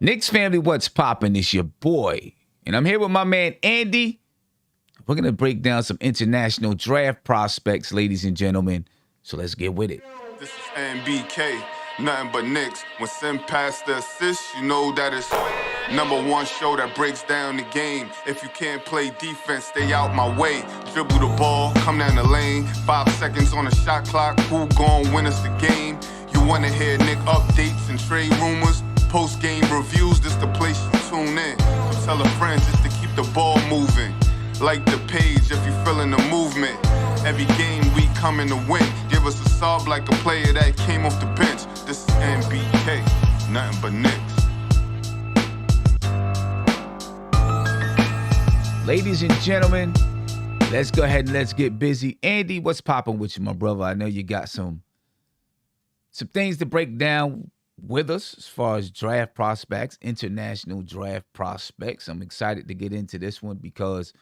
Knicks family, what's poppin'? It's your boy. And I'm here with my man Andy. We're going to break down some international draft prospects, ladies and gentlemen. So let's get with it. This is NBK, nothing but Knicks. When Sim passed the assist, you know that it's #1 show that breaks down the game. If you can't play defense, stay out my way. Dribble the ball, come down the lane. 5 seconds on the shot clock, who gon' win us the game? You wanna hear Nick updates and trade rumors? Post-game reviews, this the place you tune in. So tell a friend just to keep the ball moving. Like the page if you feeling the movement. Every game we coming to win. Give us a sub like a player that came off the bench. This is NBK, nothing but Knicks. Ladies and gentlemen, let's go ahead and let's get busy. Andy, what's popping with you, my brother? I know you got some things to break down with us as far as draft prospects, international draft prospects. I'm excited to get into this one because,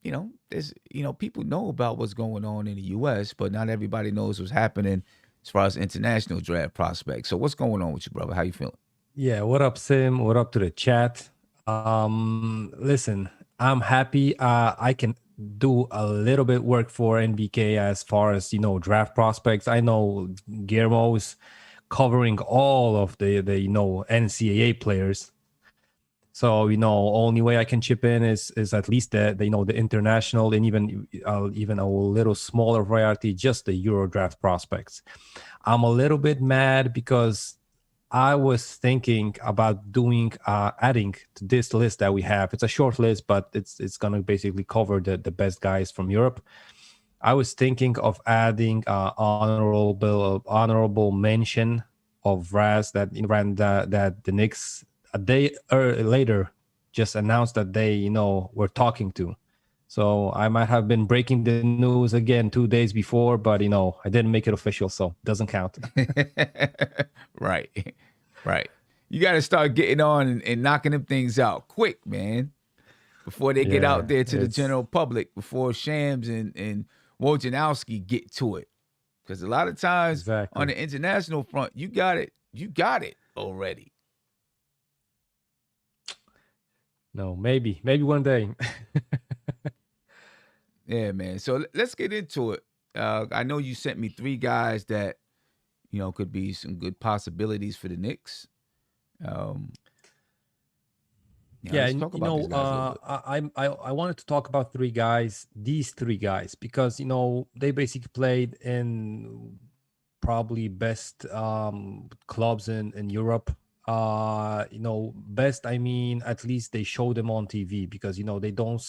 there's, people know about what's going on in the U.S., but not everybody knows what's happening as far as international draft prospects. So what's going on with you, brother? How you feeling? Yeah, what up, Sim? What up to the chat? Listen, I'm happy. I can do a little bit work for NBK as far as, draft prospects. I know Guillermo is covering all of the NCAA players. So, only way I can chip in is at least the international and even a little smaller variety, just the Euro draft prospects. I'm a little bit mad because I was thinking about doing adding to this list that we have. It's a short list, but it's gonna basically cover the best guys from Europe. I was thinking of adding honorable mention of Raz that the Knicks a day later just announced that they were talking to. So I might have been breaking the news again 2 days before, but I didn't make it official, so it doesn't count. Right. You got to start getting on and knocking them things out quick, man, before they get out there to the general public, before Shams and Wojnarowski get to it. Because a lot of times on the international front, you got it already. No, maybe one day. Yeah, man. So let's get into it. I know you sent me 3 guys that, could be some good possibilities for the Knicks. Let's talk about these guys I wanted to talk about these 3 guys, because they basically played in probably best clubs in Europe. Best, I mean, at least they show them on TV, because they don't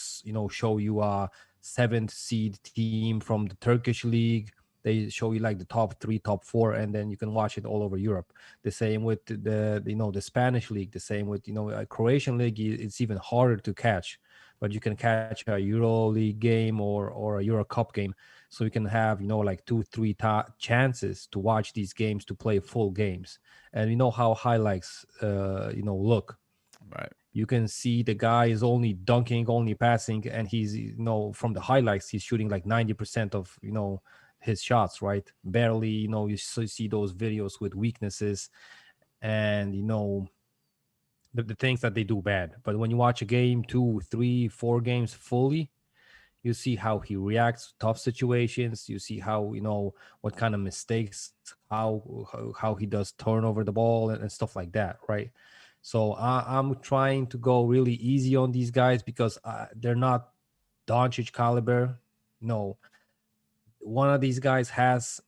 show you a 7th seed team from the Turkish league. They show you like the top 3, top 4, and then you can watch it all over Europe. The same with the Spanish league. The same with a Croatian league. It's even harder to catch, but you can catch a Euro League game or a Euro Cup game. So you can have like 2-3 chances to watch these games, to play full games, and how highlights look. Right. You can see the guy is only dunking, only passing, and he's from the highlights he's shooting like 90% of his shots, right? Barely, you see those videos with weaknesses and the things that they do bad. But when you watch a game, 2, 3, 4 games fully, you see how he reacts to tough situations. You see how what kind of mistakes, how he does turn over the ball and stuff like that, right? So I'm trying to go really easy on these guys, because they're not Doncic caliber. No, one of these guys has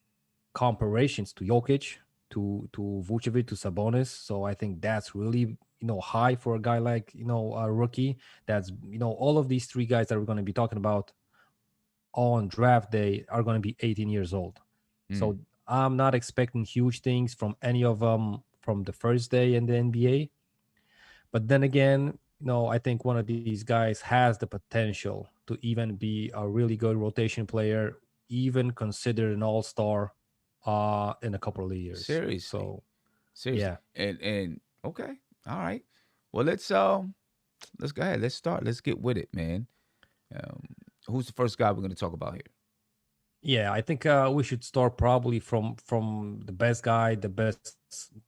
comparisons to Jokic, to Vucevic, to Sabonis. So I think that's really high for a guy like a rookie. That's all of these 3 guys that we're going to be talking about on draft day are going to be 18 years old. So I'm not expecting huge things from any of them from the first day in the NBA. But then again, I think one of these guys has the potential to even be a really good rotation player, even considered an all-star in a couple of years. Seriously. So, yeah. And okay. All right. Well, let's go ahead. Let's start. Let's get with it, man. Who's the first guy we're going to talk about here? Yeah, I think we should start probably from the best guy, the best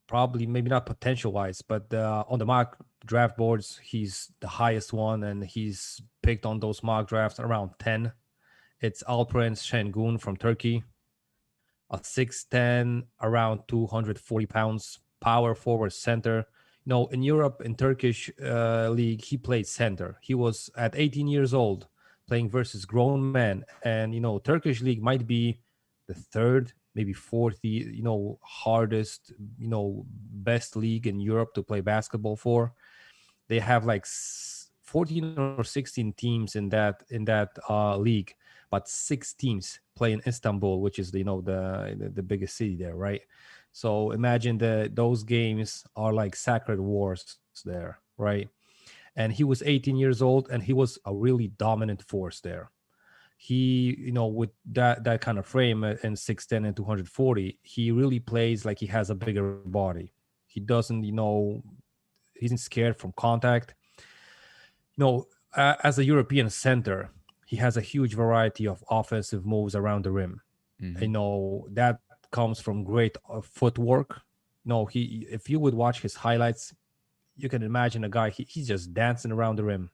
probably maybe not potential wise, but on the mock draft boards, he's the highest one, and he's picked on those mock drafts around 10. It's Alperen Sengun from Turkey, a 6'10", around 240 pounds, power forward center. In Europe, in Turkish league, he played center. He was at 18 years old playing versus grown men. And, Turkish league might be the third, maybe fourth, hardest, best league in Europe to play basketball for. They have like 14 or 16 teams in that league, but 6 teams play in Istanbul, which is the biggest city there, right? So imagine those games are like sacred wars there, right? And he was 18 years old, and he was a really dominant force there. He, with that kind of frame and 6'10" and 240, he really plays like he has a bigger body. He doesn't, he isn't scared from contact. As a European center, he has a huge variety of offensive moves around the rim. That comes from great footwork. If you would watch his highlights, you can imagine a guy, he's just dancing around the rim.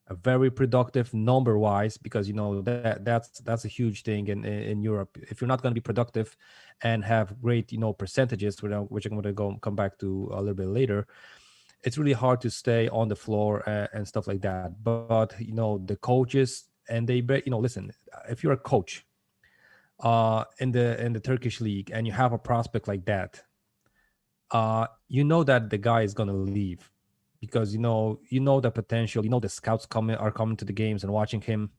A very productive number wise, because that's a huge thing in Europe. If you're not going to be productive and have great percentages, which I'm going to come back to a little bit later, it's really hard to stay on the floor and stuff like that. But the coaches, and they listen, if you're a coach in the Turkish league and you have a prospect like that, that the guy is going to leave, because the potential, the scouts are coming to the games and watching him.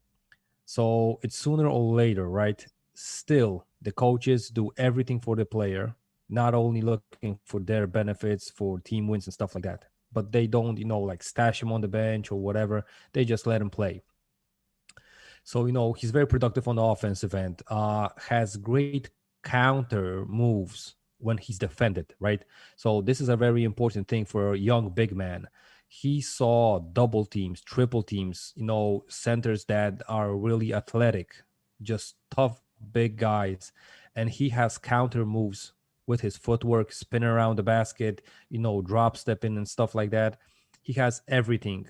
So it's sooner or later, right? Still, the coaches do everything for the player, not only looking for their benefits for team wins and stuff like that, but they don't like stash him on the bench or whatever. They just let him play. So he's very productive on the offensive end, has great counter moves when he's defended, right? So this is a very important thing for a young big man. He saw double teams, triple teams, centers that are really athletic, just tough, big guys. And he has counter moves with his footwork, spin around the basket, drop stepping and stuff like that. He has everything,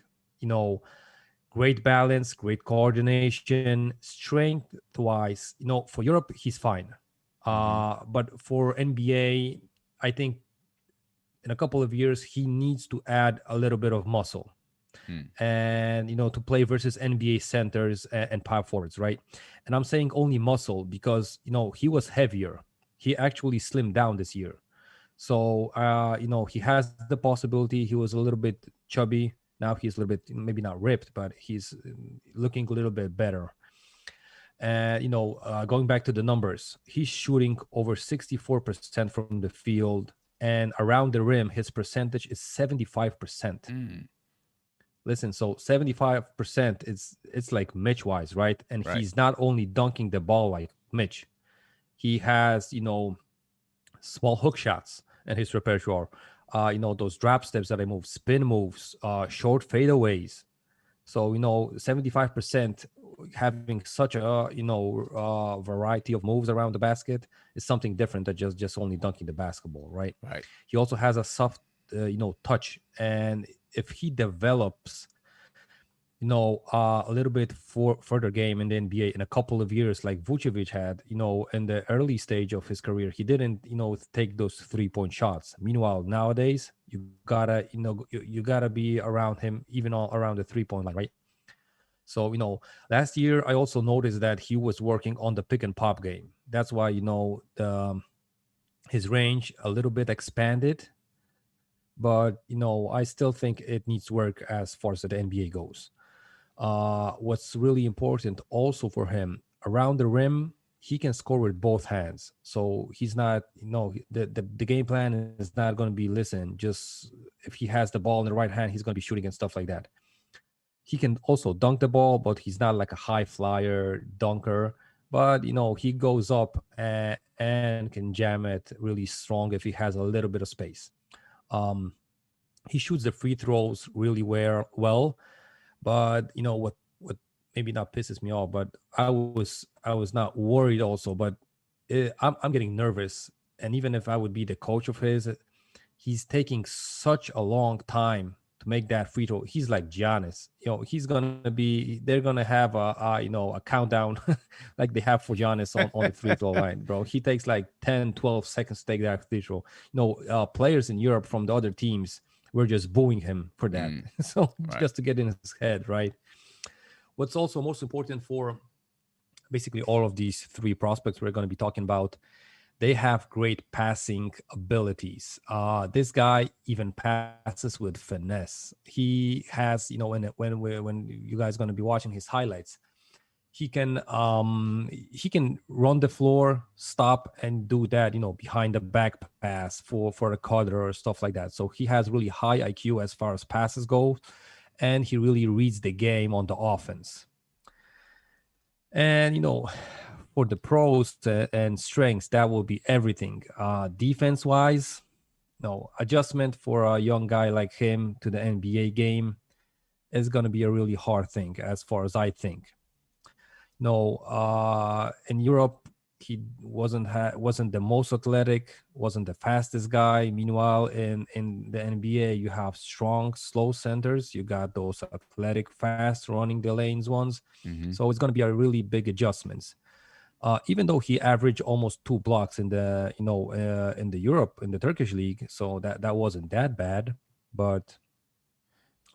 great balance, great coordination, strength wise. For Europe, he's fine. But for NBA, I think in a couple of years, he needs to add a little bit of muscle. And, to play versus NBA centers and power forwards, right? And I'm saying only muscle because, he was heavier. He actually slimmed down this year. So, he has the possibility. He was a little bit chubby. Now he's a little bit, maybe not ripped, but he's looking a little bit better. And, going back to the numbers, he's shooting over 64% from the field, and around the rim, his percentage is 75%. Listen, so 75%, it's like Mitch-wise, right? And he's not only dunking the ball like Mitch. He has, small hook shots in his repertoire. Those drop steps that I move, spin moves, short fadeaways. So, 75% having such a, variety of moves around the basket is something different than just only dunking the basketball, right? Right. He also has a soft, touch. And if he develops, a little bit further game in the NBA in a couple of years, like Vucevic had, in the early stage of his career, he didn't, take those 3-point shots. Meanwhile, nowadays, you gotta, you gotta be around him, even all around the 3-point line, right? So, last year, I also noticed that he was working on the pick and pop game. That's why, his range a little bit expanded. But, I still think it needs work as far as the NBA goes. What's really important also for him, around the rim, he can score with both hands. So he's not, the game plan is not going to be, listen, just if he has the ball in the right hand, he's going to be shooting and stuff like that. He can also dunk the ball, but he's not like a high flyer dunker. But, he goes up and can jam it really strong if he has a little bit of space. He shoots the free throws really well. But what maybe not pisses me off, but I was not worried also. But I'm getting nervous and even if I would be the coach of his, he's taking such a long time to make that free throw. He's like Giannis. He's gonna be. They're gonna have a countdown like they have for Giannis on the free throw line, bro. He takes like 10, 12 seconds to take that free throw. Players in Europe from the other teams were just booing him for that. So just to get in his head, right? What's also most important for basically all of these three prospects we're going to be talking about, they have great passing abilities. This guy even passes with finesse. He has, when you guys going to be watching his highlights, he can run the floor, stop, and do that, behind the back pass for a cutter or stuff like that. So he has really high IQ as far as passes go, and he really reads the game on the offense. And for the pros and strengths, that will be everything. Defense wise, adjustment for a young guy like him to the NBA game is going to be a really hard thing, as far as I think. In Europe, he wasn't the most athletic, wasn't the fastest guy. Meanwhile, in the NBA, you have strong, slow centers. You got those athletic, fast, running the lanes ones. So it's going to be a really big adjustments. Even though he averaged almost 2 blocks in the in the Turkish league, so that wasn't that bad. But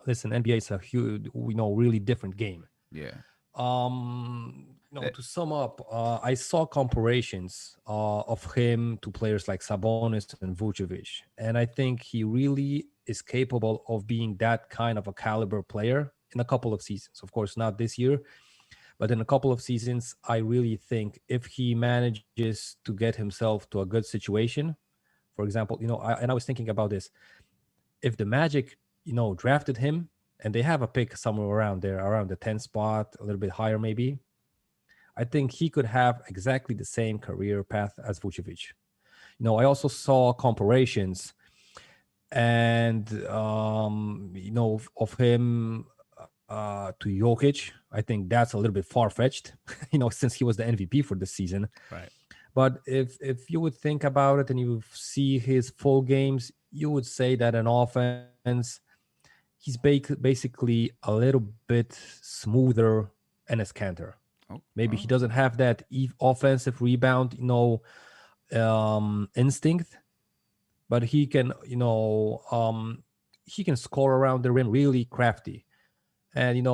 listen, NBA is a huge, really different game. Yeah. To sum up, I saw comparisons of him to players like Sabonis and Vucevic, and I think he really is capable of being that kind of a caliber player in a couple of seasons. Of course, not this year, but in a couple of seasons, I really think if he manages to get himself to a good situation, for example, I was thinking about this. If the Magic, drafted him and they have a pick somewhere around there, around the 10th spot, a little bit higher maybe, I think he could have exactly the same career path as Vucevic. I also saw comparisons and, of him to Jokic. I think that's a little bit far-fetched, since he was the MVP for this season. Right. But if you would think about it and you see his full games, you would say that an offense, he's basically a little bit smoother Enes Kanter. Maybe he doesn't have that offensive rebound, instinct, but he can, he can score around the rim really crafty. And,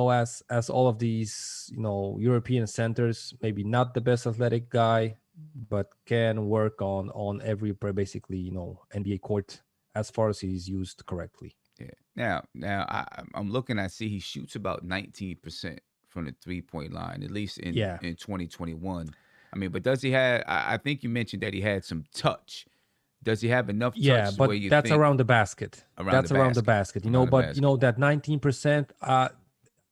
as all of these, European centers, maybe not the best athletic guy, but can work on every basically, NBA court as far as he's used correctly. Yeah. Now I'm looking. I see he shoots about 19% from the 3-point line, at least in 2021. I mean, but does he have? I think you mentioned that he had some touch. Does he have enough touch? Yeah, but that's around the basket. Around the basket. That 19%.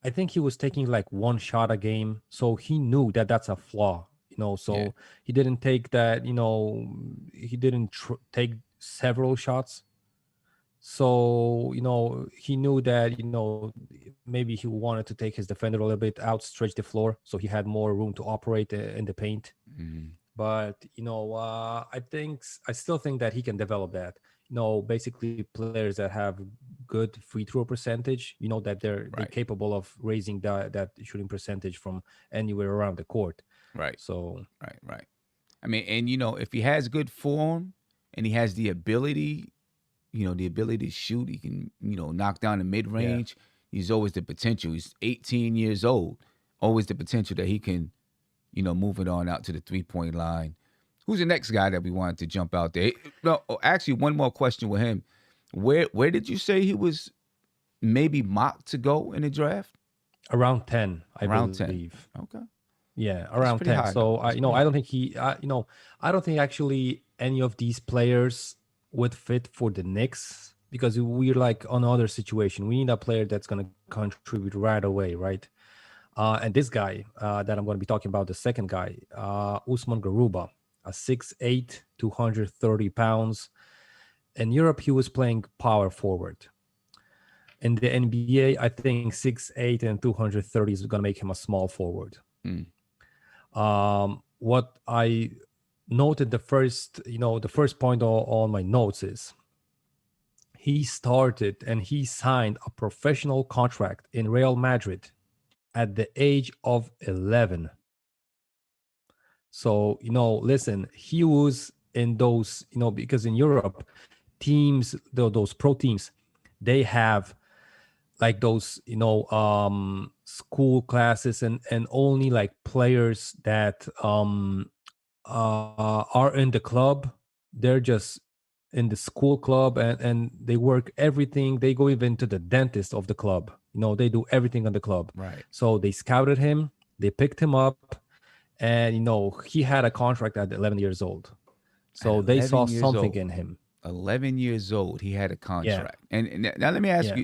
I think he was taking like one shot a game, so he knew that that's a flaw. So he didn't take that. He didn't take several shots. So, he knew that, maybe he wanted to take his defender a little bit out, stretch the floor, so he had more room to operate in the paint. But, I still think that he can develop that. Basically players that have good free throw percentage, that they're capable of raising that shooting percentage from anywhere around the court. Right. So. Right. I mean, and, if he has good form and he has the ability, to shoot. He can, knock down the mid-range. Yeah. He's always the potential. He's 18 years old. Always the potential that he can, move it on out to the 3-point line. Who's the next guy that we wanted to jump out there? No, actually, one more question with him. Where did you say he was maybe mocked to go in the draft? Around 10, I believe. 10. Okay. Yeah, around 10. High. So, I don't think I don't think actually any of these players would fit for the Knicks, because we're like on another situation. We need a player that's going to contribute right away, right? And this guy that I'm going to be talking about, the second guy, Usman Garuba, a 6'8", 230 pounds. In Europe, he was playing power forward. In the NBA, I think 6'8" and 230 is going to make him a small forward. What I noted the first point on my notes is he started and he signed a professional contract in Real Madrid at the age of 11. So, listen, he was in those, because in Europe, teams, those pro teams, they have like those, school classes and only like players that are in the club. They're just in the school club and they work everything. They go even to the dentist of the club. They do everything on the club. Right. So they scouted him, they picked him up, and he had a contract at 11 years old. At So they saw 11 years something old. in him. 11 years old, he had a Yeah, contract. And now let me ask yeah.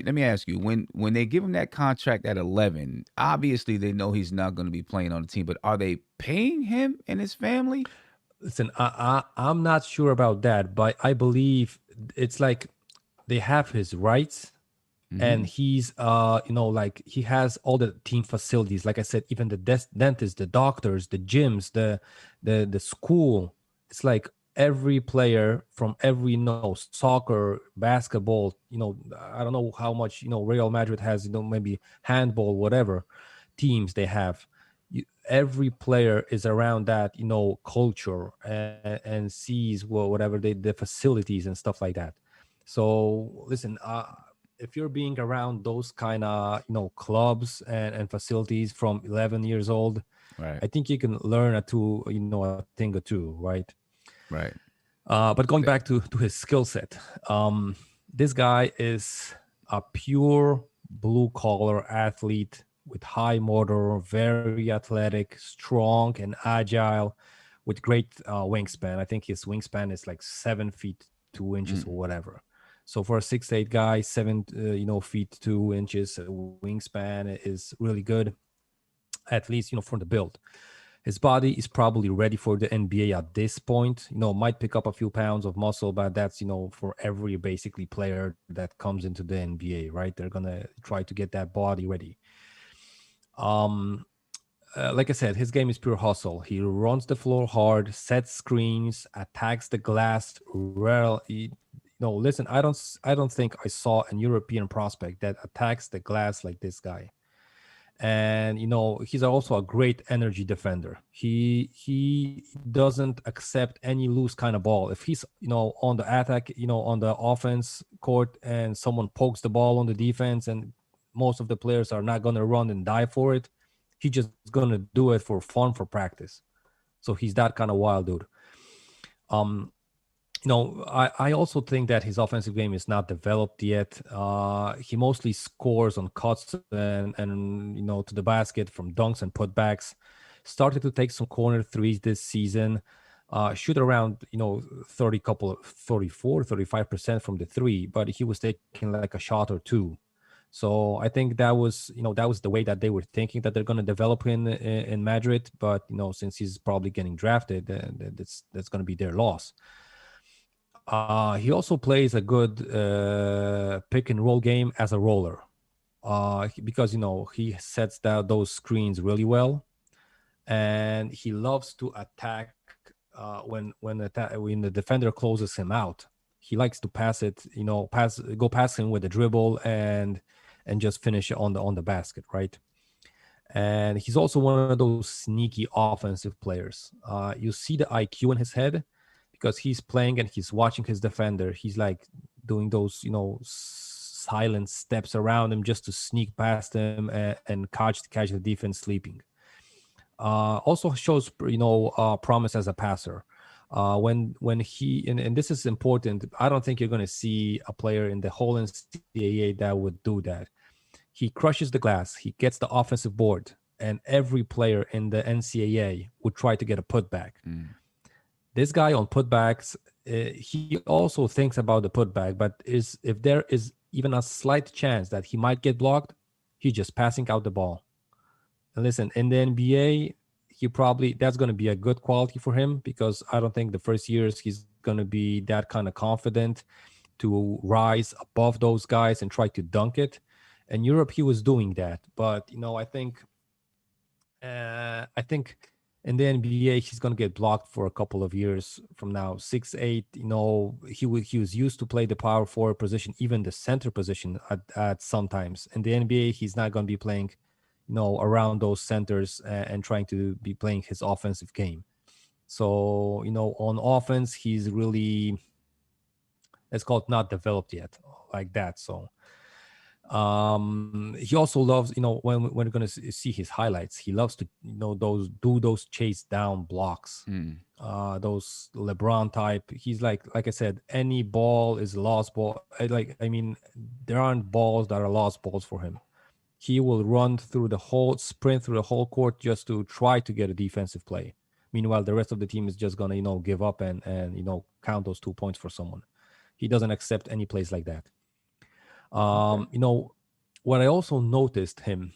you, when they give him that contract at 11, obviously they know he's not going to be playing on the team, but are they paying him and his family? Listen, I'm not sure about that, but I believe it's like they have his rights, and he's like he has all the team facilities. Like I said, even the dentist, the doctors, the gyms, the school. It's like every player from every soccer, basketball. I don't know how much Real Madrid has. Maybe handball, whatever teams they have. Every player is around that culture and sees whatever the facilities and stuff like that. So listen, if you're being around those kind of clubs and facilities from 11 years old, Right. I think you can learn a thing or two, right? Right. But going back to his skill set, this guy is a pure blue collar athlete with high motor, very athletic, strong and agile, with great wingspan. I think his wingspan is like 7 feet 2 inches or whatever. So for a 6'8" guy, 7 feet 2 inches wingspan is really good, at least from the build. His body is probably ready for the NBA at this point. Might pick up a few pounds of muscle, but that's for every basically player that comes into the NBA, right? They're gonna try to get that body ready. Um, like I said, his game is pure hustle. He runs the floor hard, sets screens, attacks the glass. No, listen, I don't think I saw an European prospect that attacks the glass like this guy. And he's also a great energy defender. He doesn't accept any loose kind of ball. If he's on the attack, on the offense court, and someone pokes the ball on the defense, and most of the players are not gonna run and die for it, he's just gonna do it for fun, for practice. So he's that kind of wild dude. um I also think that his offensive game is not developed yet. He mostly scores on cuts and to the basket from dunks and putbacks. Started to take some corner threes this season. Shoot around 34, 35% from the three, but he was taking like a shot or two. So I think that was the way that they were thinking that they're going to develop in Madrid. But since he's probably getting drafted, that's going to be their loss. He also plays a good pick and roll game as a roller, because he sets down those screens really well, and he loves to attack when the defender closes him out. He likes to pass it, go past him with a dribble and just finish it on the basket, right? And he's also one of those sneaky offensive players. You see the IQ in his head, because he's playing and he's watching his defender. He's like doing those, silent steps around him just to sneak past him and catch the defense sleeping. Also shows, promise as a passer. When he and this is important. I don't think you're going to see a player in the whole NCAA that would do that. He crushes the glass. He gets the offensive board, and every player in the NCAA would try to get a putback. This guy on putbacks, he also thinks about the putback, but if there is even a slight chance that he might get blocked, he's just passing out the ball. And listen, in the NBA, that's going to be a good quality for him, because I don't think the first years he's going to be that kind of confident to rise above those guys and try to dunk it. In Europe, he was doing that, but I think In the NBA, he's gonna get blocked for a couple of years from now. 6'8", he was used to play the power forward position, even the center position at sometimes. In the NBA, he's not gonna be playing, around those centers and trying to be playing his offensive game. So, on offense, he's really, it's called not developed yet like that. So he also loves, when we're going to see his highlights, he loves to, those chase down blocks, those LeBron type. He's like I said, any ball is a lost ball. There aren't balls that are lost balls for him. He will sprint through the whole court just to try to get a defensive play. Meanwhile, the rest of the team is just going to, give up and count those 2 points for someone. He doesn't accept any plays like that. What I also noticed him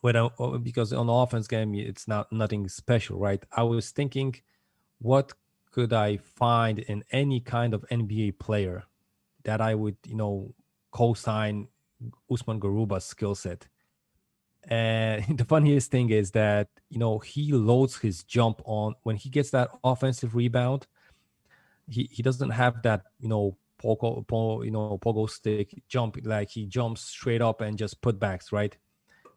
because on the offense game, it's nothing special, right? I was thinking, what could I find in any kind of NBA player that I would, co-sign Usman Garuba's skill set? And the funniest thing is that, he loads his jump on when he gets that offensive rebound. He doesn't have that, pogo stick jump, like he jumps straight up and just putbacks, right?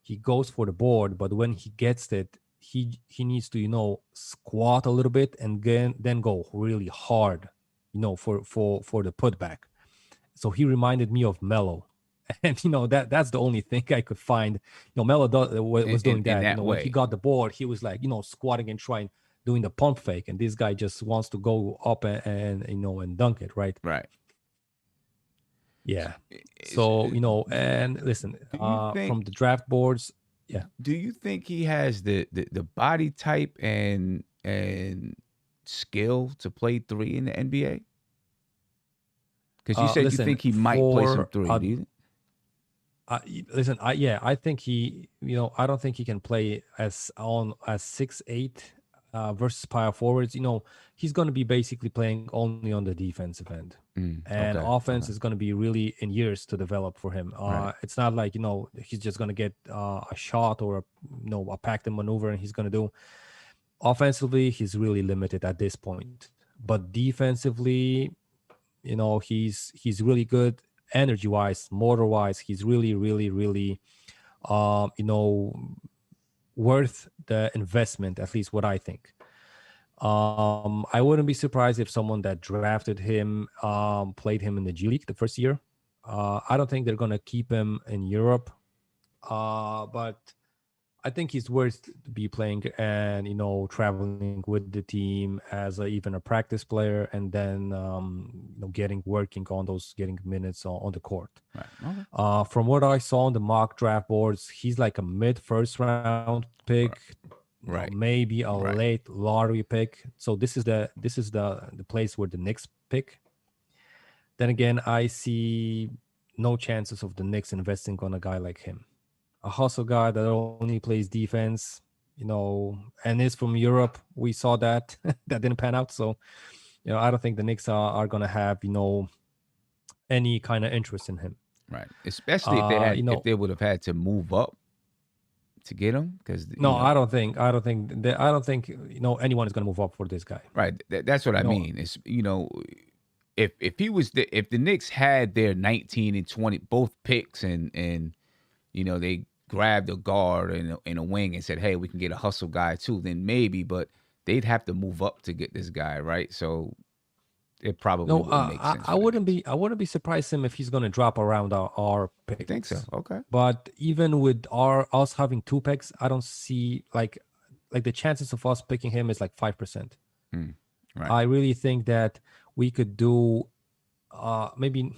He goes for the board, but when he gets it, he needs to, squat a little bit and then go really hard, for the putback. So he reminded me of Melo. And that's the only thing I could find. Melo was doing that. When he got the board, he was like, squatting and doing the pump fake, and this guy just wants to go up and dunk it, right? Right. Yeah. So and listen, from the draft boards, yeah. Do you think he has the body type and skill to play three in the NBA? Because you said you think he might play some three. Do you? I think he, I don't think he can play as 6'8" versus power forwards. He's going to be basically playing only on the defensive end, and offense is going to be really in years to develop for him. Right. It's not like he's just going to get a shot or a packed maneuver, and he's going to do. Offensively, he's really limited at this point, but defensively, he's really good. Energy wise, motor wise, he's really, really, really, worth the investment, at least what I think. I wouldn't be surprised if someone that drafted him played him in the G League the first year. I don't think they're going to keep him in Europe, but I think he's worth to be playing and traveling with the team as even a practice player, and then working on those getting minutes on the court. Right. Okay. From what I saw on the mock draft boards, he's like a mid first round pick, right? Maybe a late lottery pick. So this is the place where the Knicks pick. Then again, I see no chances of the Knicks investing on a guy like him. A hustle guy that only plays defense, and is from Europe. We saw that that didn't pan out. So, I don't think the Knicks are going to have, any kind of interest in him. Right. Especially if they had, if they would have had to move up to get him. Because I don't think anyone is going to move up for this guy. Right. That's what I mean. It's if he was if the Knicks had their 19 and 20 both picks and they grabbed a guard in a wing and said, hey, we can get a hustle guy too, then maybe, but they'd have to move up to get this guy, right? So it probably wouldn't make sense. I wouldn't be surprised if he's going to drop around our picks. I think so. Okay. But even with us having 2 picks, I don't see like the chances of us picking him is like 5%. Right. I really think that we could do maybe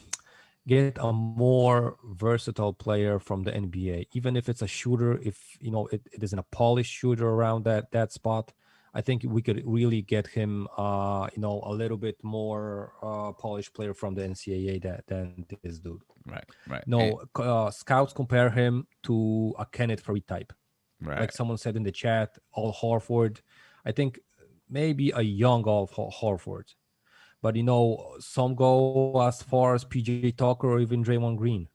get a more versatile player from the NBA, even if it's a shooter. If it isn't a polished shooter around that spot, I think we could really get him a little bit more polished player from the NCAA than this dude. Right. Scouts compare him to a Kenneth Farid type. Right. Like someone said in the chat, Al Horford. I think maybe a young Al Horford. But some go as far as PJ Tucker or even Draymond Green.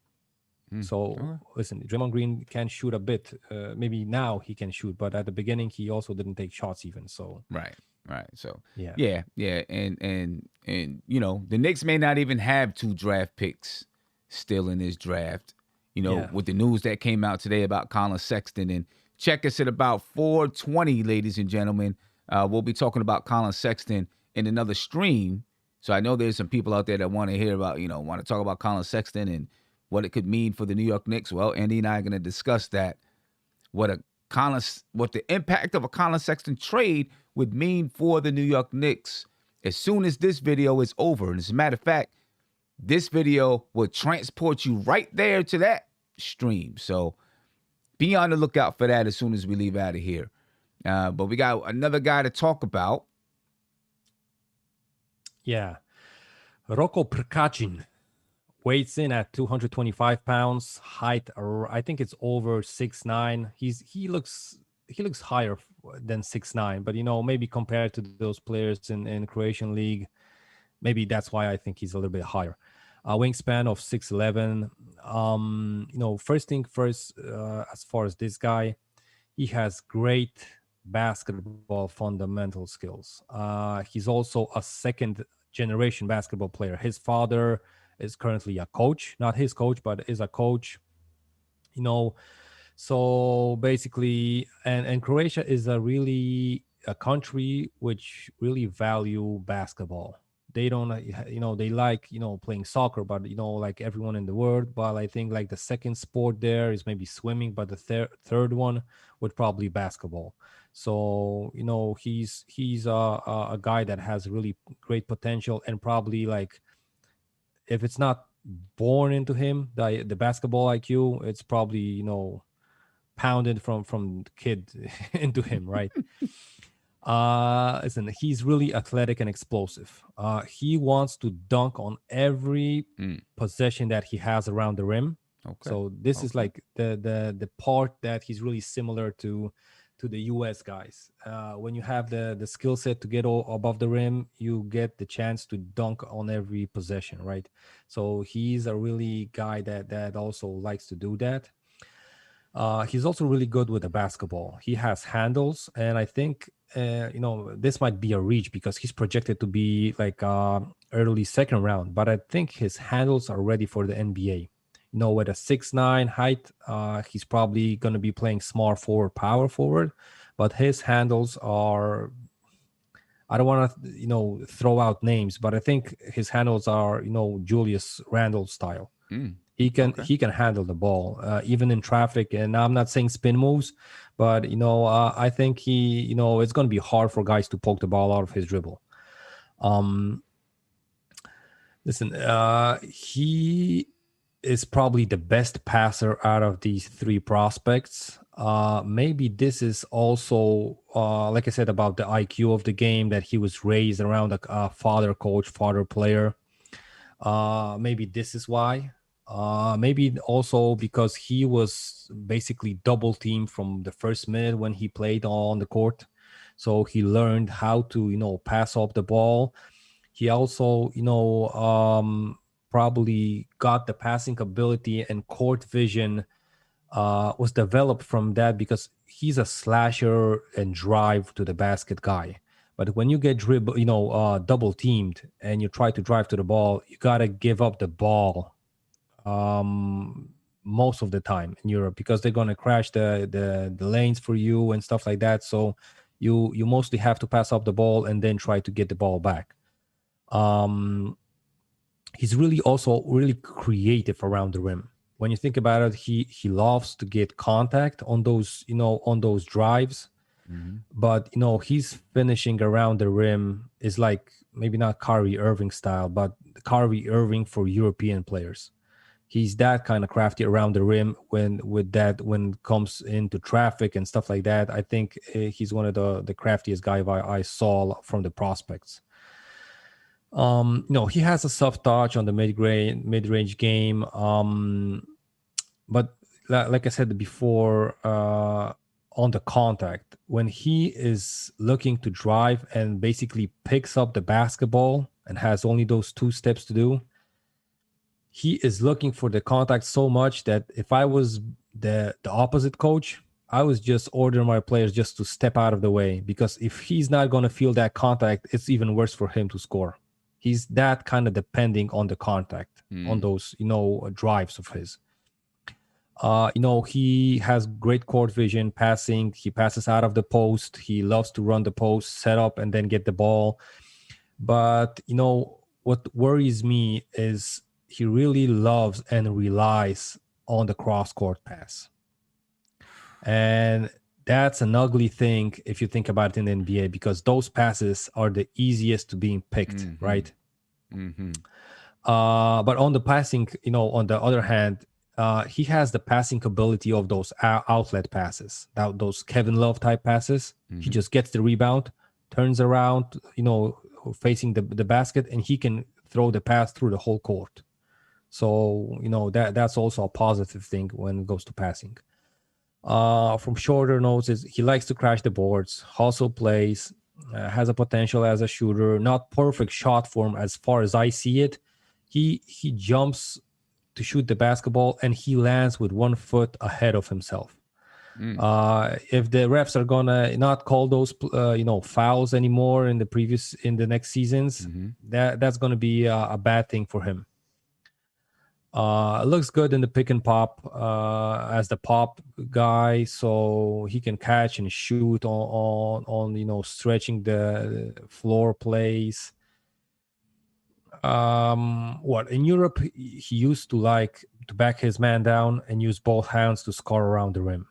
So listen, Draymond Green can shoot a bit. Maybe now he can shoot, but at the beginning he also didn't take shots even. So Right. So yeah, yeah, and the Knicks may not even have 2 draft picks still in this draft. Yeah. With the news that came out today about Colin Sexton, and check us at about 4:20, ladies and gentlemen. We'll be talking about Colin Sexton in another stream. So I know there's some people out there that want to hear about, want to talk about Colin Sexton and what it could mean for the New York Knicks. Well, Andy and I are going to discuss that. What the impact of a Colin Sexton trade would mean for the New York Knicks as soon as this video is over. And as a matter of fact, this video will transport you right there to that stream. So be on the lookout for that as soon as we leave out of here. But we got another guy to talk about. Yeah. Roko Prkacin weighs in at 225 pounds. Height, I think it's over 6'9". He looks higher than 6'9", but maybe compared to those players in Croatian league, maybe that's why I think he's a little bit higher. Wingspan of 6'11". First thing first, as far as this guy, he has great basketball fundamental skills. He's also a second generation basketball player. His father is currently a coach, not his coach, but is a coach. So basically, and Croatia is a country which really value basketball. They don't, they like, playing soccer, but, like everyone in the world. But I think like the second sport there is maybe swimming, but the third one would probably basketball. So, he's a guy that has really great potential, and probably like, if it's not born into him, the basketball IQ, it's probably, pounded from the kid into him, right? Listen, he's really athletic and explosive. He wants to dunk on every possession that he has around the rim. Okay. So this is like the part that he's really similar to the US guys. When you have the skill set to get above the rim, you get the chance to dunk on every possession, right? So he's a really guy that also likes to do that. He's also really good with the basketball. He has handles, and I think this might be a reach because he's projected to be like early second round, but I think his handles are ready for the NBA. With a 6'9" height, he's probably going to be playing small forward, power forward, but his handles are, I don't want to throw out names, but I think his handles are Julius Randle style. He can handle the ball even in traffic, and I'm not saying spin moves, but I think he it's going to be hard for guys to poke the ball out of his dribble. Listen, he is probably the best passer out of these 3 prospects. Maybe this is also like I said about the IQ of the game, that he was raised around a father coach, father player. Maybe this is why. Maybe also because he was basically double teamed from the first minute when he played on the court. So he learned how to, pass off the ball. He also, probably got the passing ability, and court vision was developed from that because he's a slasher and drive to the basket guy. But when you get double teamed and you try to drive to the ball, you got to give up the ball most of the time in Europe, because they're going to crash the lanes for you and stuff like that. So you mostly have to pass up the ball and then try to get the ball back. He's also really creative around the rim. When you think about it, he loves to get contact on those drives. But he's finishing around the rim is like maybe not Kyrie Irving style, but Kyrie Irving for European players. He's that kind of crafty around the rim when it comes into traffic and stuff like that. I think he's one of the craftiest guys I saw from the prospects. He has a soft touch on the mid-range game. But like I said before, on the contact, when he is looking to drive and basically picks up the basketball and has only those 2 steps to do, he is looking for the contact so much that if I was the opposite coach, I was just ordering my players just to step out of the way, because if he's not going to feel that contact, it's even worse for him to score. He's that kind of depending on the contact, on those, drives of his. He has great court vision, passing. He passes out of the post. He loves to run the post, set up, and then get the ball. But, what worries me is he really loves and relies on the cross-court pass. And that's an ugly thing if you think about it in the NBA, because those passes are the easiest to being picked, right? But on the passing, on the other hand, he has the passing ability of those outlet passes, those Kevin Love type passes. He just gets the rebound, turns around, facing the basket, and he can throw the pass through the whole court. So, that's also a positive thing when it goes to passing. From shorter notes, he likes to crash the boards, hustle plays, has a potential as a shooter, not perfect shot form as far as I see it. He jumps to shoot the basketball and he lands with 1 foot ahead of himself. If the refs are gonna not call those fouls anymore in the next seasons, that's gonna be a bad thing for him. Looks good in the pick and pop as the pop guy, so he can catch and shoot on stretching the floor plays. In Europe he used to like to back his man down and use both hands to score around the rim.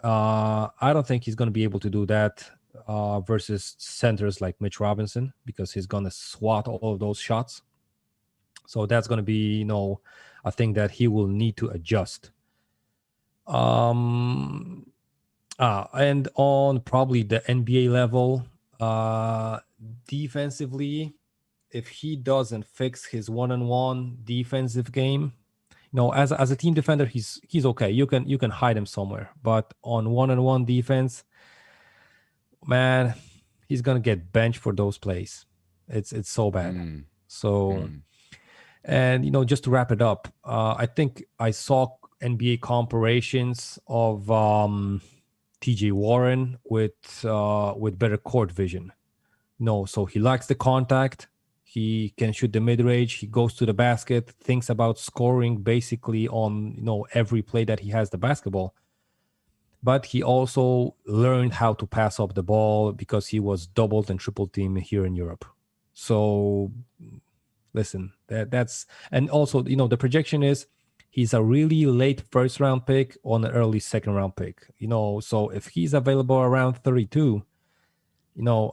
I don't think he's going to be able to do that versus centers like Mitch Robinson, because he's going to swat all of those shots. So that's going to be, a thing that he will need to adjust. And on probably the NBA level, defensively, if he doesn't fix his one-on-one defensive game, as a team defender, he's okay. You can hide him somewhere, but on one-on-one defense, man, he's gonna get benched for those plays. It's so bad. And just to wrap it up, I think I saw NBA comparisons of TJ Warren with better court vision. So he likes the contact. He can shoot the mid-range. He goes to the basket, thinks about scoring basically on, every play that he has the basketball. But he also learned how to pass up the ball because he was doubled and triple teamed here in Europe. So listen, that's, and also, the projection is he's a really late first round pick on an early second round pick. So if he's available around 32,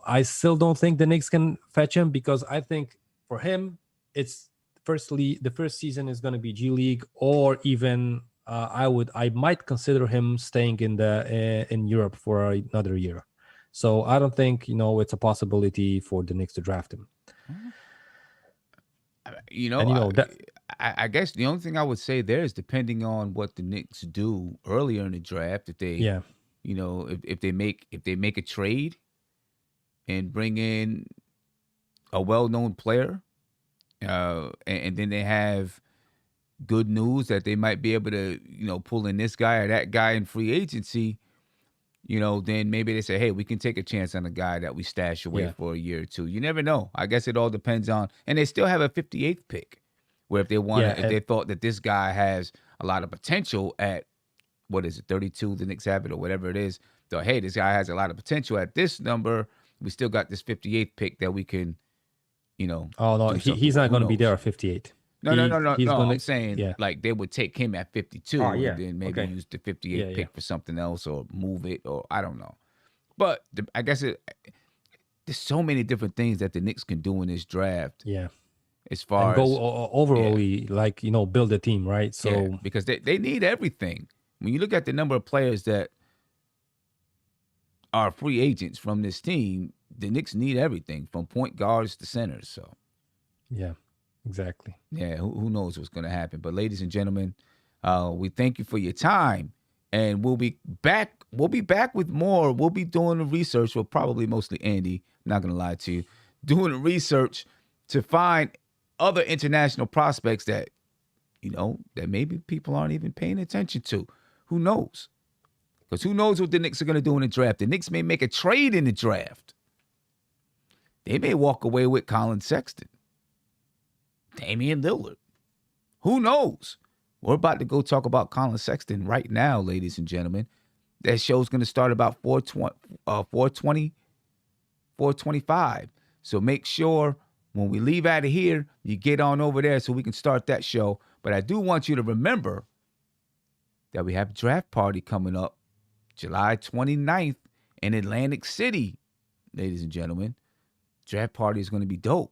I still don't think the Knicks can fetch him, because I think for him, it's the first season is going to be G League, or even I might consider him staying in Europe for another year. So I don't think it's a possibility for the Knicks to draft him. I guess the only thing I would say there is, depending on what the Knicks do earlier in the draft, if they, if they make a trade and bring in a well-known player, and then they have good news that they might be able to, pull in this guy or that guy in free agency, then maybe they say, hey, we can take a chance on a guy that we stash away for a year or two. You never know. I guess it all depends on, and they still have a 58th pick, where if they if they thought that this guy has a lot of potential at, 32, the Knicks have it, or whatever it is, thought, hey, this guy has a lot of potential at this number. We still got this 58th pick that we can, Oh no, he's not going to be there at 58. No. I'm saying like they would take him at 52 and then maybe use the 58th pick for something else, or move it, or I don't know. But I guess there's so many different things that the Knicks can do in this draft. Yeah. As far and go overally, build a team, right? So because they need everything. When you look at the number of players that are free agents from this team, the Knicks need everything from point guards to centers. So, yeah, exactly. Yeah, who knows what's going to happen? But ladies and gentlemen, we thank you for your time, and we'll be back. We'll be back with more. We'll be doing the research. Well, probably mostly Andy. I'm not going to lie to you. Doing the research to find other international prospects that that maybe people aren't even paying attention to. Who knows? Because who knows what the Knicks are going to do in the draft? The Knicks may make a trade in the draft. They may walk away with Colin Sexton, Damian Lillard. Who knows? We're about to go talk about Colin Sexton right now, ladies and gentlemen. That show's going to start about 4:25. So make sure when we leave out of here, you get on over there so we can start that show. But I do want you to remember that we have a draft party coming up July 29th in Atlantic City, ladies and gentlemen. Draft party is going to be dope.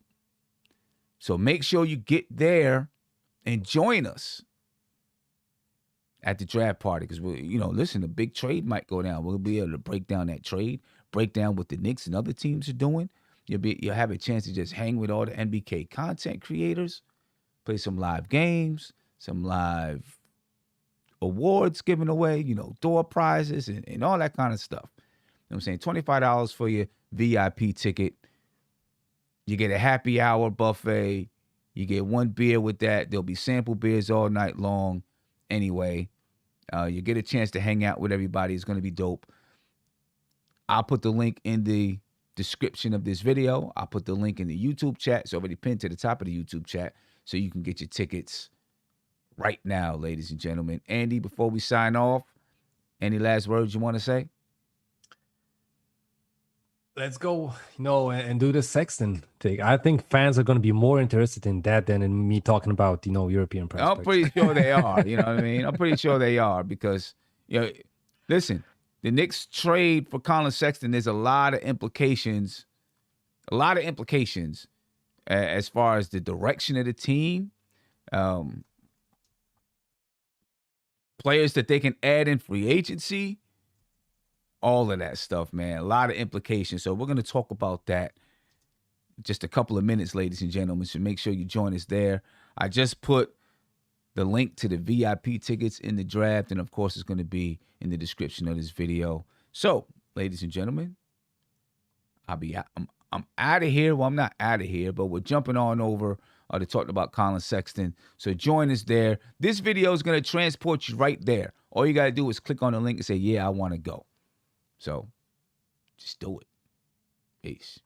So make sure you get there and join us at the draft party because, listen, a big trade might go down. We'll be able to break down that trade, break down what the Knicks and other teams are doing. You'll have a chance to just hang with all the NBK content creators, play some live games, some live awards given away, door prizes and all that kind of stuff. You know what I'm saying? $25 for your VIP ticket. You get a happy hour buffet. You get one beer with that. There'll be sample beers all night long. Anyway, you get a chance to hang out with everybody. It's going to be dope. I'll put the link in the description of this video. I'll put the link in the YouTube chat. It's already pinned to the top of the YouTube chat so you can get your tickets right now, ladies and gentlemen. Andy, before we sign off, any last words you want to say? Let's go, and do the Sexton thing. I think fans are going to be more interested in that than in me talking about, European prospects. I'm pretty sure they are. You know what I mean? I'm pretty sure they are because, listen, the Knicks trade for Colin Sexton, there's a lot of implications as far as the direction of the team, players that they can add in free agency, all of that stuff, man. A lot of implications. So we're going to talk about that in just a couple of minutes, ladies and gentlemen. So make sure you join us there. I just put the link to the VIP tickets in the draft, and of course, it's going to be in the description of this video. So, ladies and gentlemen, I'm out of here. Well, I'm not out of here, but we're jumping on over to talk about Colin Sexton. So join us there. This video is going to transport you right there. All you got to do is click on the link and say, yeah, I want to go. So, just do it. Peace.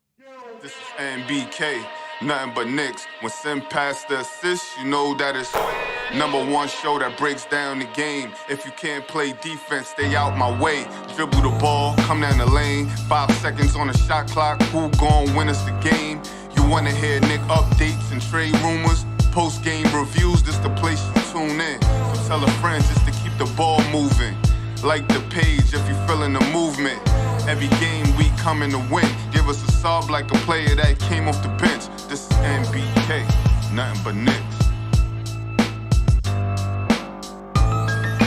This is NBK, nothing but Knicks. When Sim passed the assist, you know that it's #1 show that breaks down the game. If you can't play defense, stay out my way. Dribble the ball, come down the lane. 5 seconds on the shot clock, who gon' win us the game? You wanna hear Nick updates and trade rumors? Post-game reviews, this the place you tune in. So tell a friend just to keep the ball moving. Like the page if you feeling the movement. Every game we coming to win. Give us a sub like a player that came off the bench. This is NBK, nothing but Knicks.